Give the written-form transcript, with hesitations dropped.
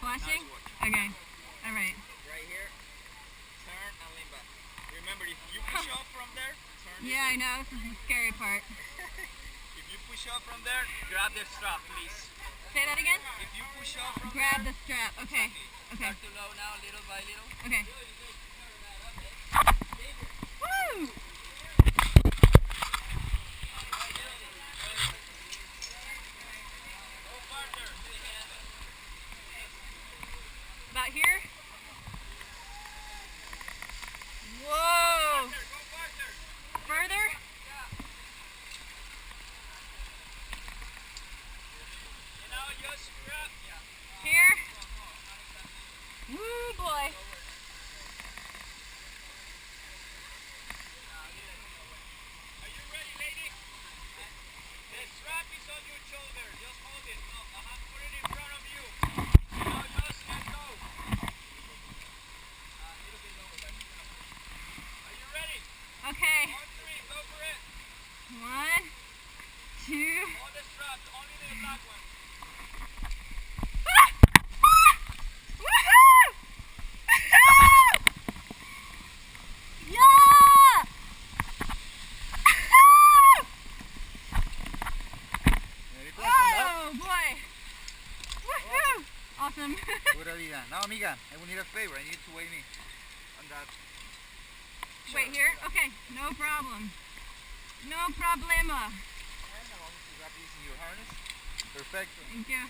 Flashing? Nice Okay. Alright. right here, turn and lean back. Remember, if you push off from there, turn Yeah, I know. This is the scary part. If you push off from there, grab the strap, please. Say that again? If you push off from Grab there, the strap. Okay. Okay. start to low now, little by little. Okay. Woo! About here? Whoa! Further? Here? Woo, boy! Are you ready, lady? The strap is on your shoulder. Just hold it. Put it in front of you. Now just let go. A little bit lower. Are you ready? Okay. 1, 3, go for it. 1, 2. All the straps, only the black one. Awesome. Good idea. Now, amiga, I will need a favor. I need you to weigh me on that. Wait here? Okay, no problem. No problema. And I want you to grab this in your harness. Perfect. Thank you.